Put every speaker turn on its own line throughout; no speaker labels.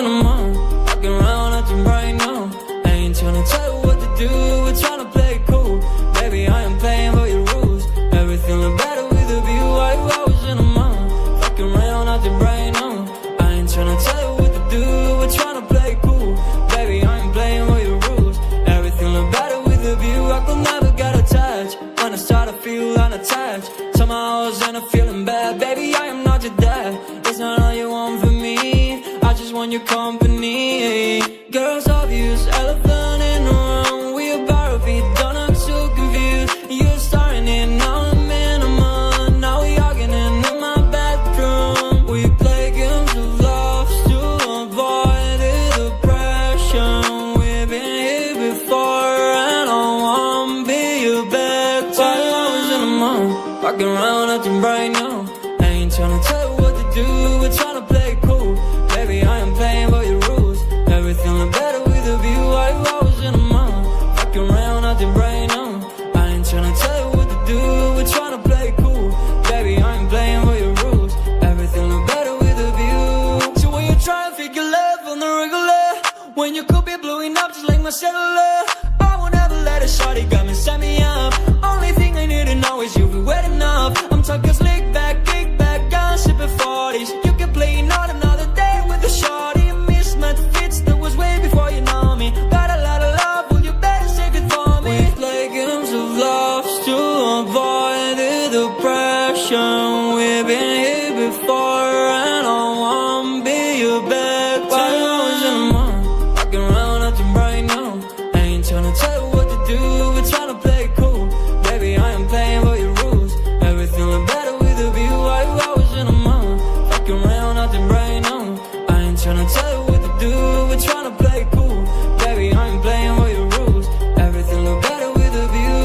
a month, walking around acting right now. I ain't tryna tell you what to do, we're tryna play it cool. Baby, I am playing by your rules. Everything look better with a view. 5 hours in a month, walking around acting right now. I ain't tryna tell you what to do, we're tryna play it cool. Baby, I ain't playing by your rules. Everything look better with a view. I could never get attached. When I start to feel unattached, somehow I was in a feeling bad. Baby, I am not your dad. It's not all you want from me, I just want your company. Girls obvious, elephant in the room. We about our feet, don't act so confused. You're starting it, now I'm in a month. Now we arguing in my bedroom. We play games of love to avoid the depression. We've been here before and I won't be your back. 5 hours in a month, walking around acting right now. I ain't tryna tell you what to do, we're tryna play it cool. Baby, I am playing by your rules. Everything look better with a view. 5 hours in a month, walking around acting right now. I ain't tryna tell you what to do, we're tryna play it cool. Baby, I ain't playing by your rules. Everything look better with a view. So when you try to figure love on the regular, when you could be blowing up just like my cellular, I won't ever let a shorty got me, set me up. Only thing I need to know is you be wet enough. I'm talking slick back, kick back, gun sipping 40s. You can play not another day with a shorty. Mismatch fits, that was way before you know me. Got a lot of love, well you better save it for me. We play games of love to avoid the depression. We've been here before and I won't be your back. 5 hours in a month, walking around acting right now. I ain't tryna tell you what to do, we're tryna play it cool. Baby, I am playing by your rules. Everything look better with a view. 5 hours in a month, walking around acting right now. I ain't tryna tell you what to do, we're tryna play it cool. Baby, I ain't playing by your rules. Everything look better with a view.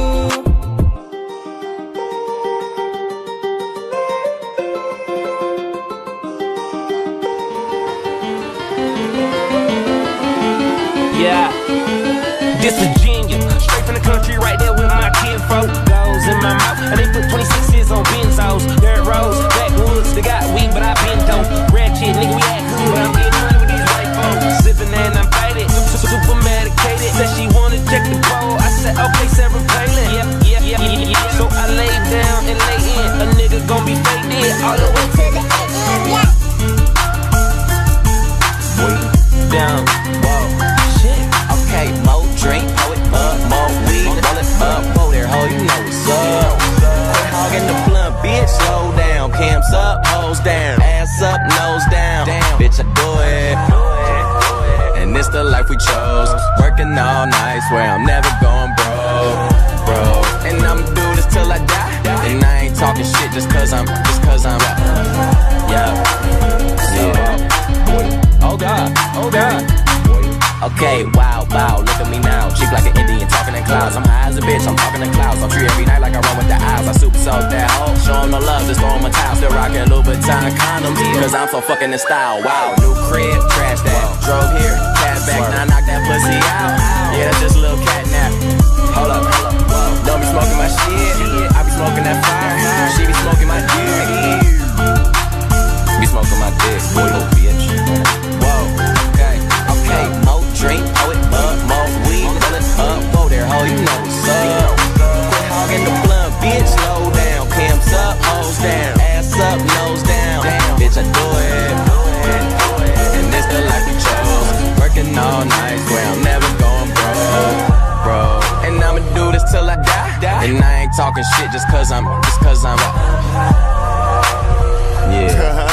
Yeah, this Virginia, straight from the country, right there with my kinfolk. Goes in my mouth, and they put 26s on benzos. Dirt roads, backwoods, they got weed, but I been dope. Ratchet, nigga, we act cool, but I'm getting money with these white folks. Sipping and I'm faded, super medicated. Said she wanna check the bowl, I said okay, Sarah Palin. Yeah. So I lay down and lay in, a nigga gon' be faded all the way to the AM. Way down, whoa. Okay, more drink, pour it up, more weed, roll it up, whoa there, ho, you know what's up. Quit hogging the blunt, bitch, slow down, cams up, hoes down, ass up, nose down, bitch, I do it. And it's the life we chose, working all night, swear I'm never going broke. And I'ma do this till I die, and I ain't talking shit just cause I'm, yeah. Oh God. Okay, wow, look at me now. Cheap like an Indian, talking in clouds. I'm high as a bitch, I'm talking in clouds. I'm tree every night like I run with the eyes. I super soak that hoe, show 'em no love, just throw 'em a towel. Still rockin' Louboutin condoms, cause I'm so fucking in style. Wow, new crib, trash that. Drove here, cat back, now I knock that pussy out. Yeah, that's just a little cat nap. Hold up, whoa. Don't be smoking my shit, I be smoking that fire. She be smoking my dick, be smoking my dick, boy, little bitch. Whoa, okay, more drink, pour it up, more weed, roll it up, whoa there, ho, you know what's up. Quit hogging the blunt, bitch, slow down, cams up, hoes down, ass up, nose down, bitch, I do it. And this the life we chose, working all night, swear I'm never going broke. And I'ma do this till I die, and I ain't talking shit just cause I'm, yeah.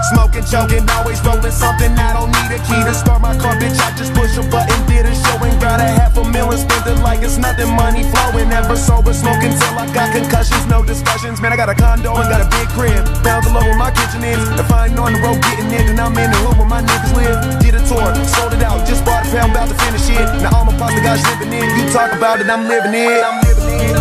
Smoking, joking, always rolling something. I don't need a key to start my car, bitch. I just push a button, did a show and got $500,000. Spent it like it's nothing, money flowing. Never sober, smoking till I got concussions. No discussions, man. I got a condo and got a big crib. Pounds alone where my kitchen is. If I ain't on the road getting it, then I'm in the hood where my niggas live. Did a tour, sold it out, just bought a pound, about to finish it. Now all my pasta guys living in. You talk about it, I'm living it. I'm living it.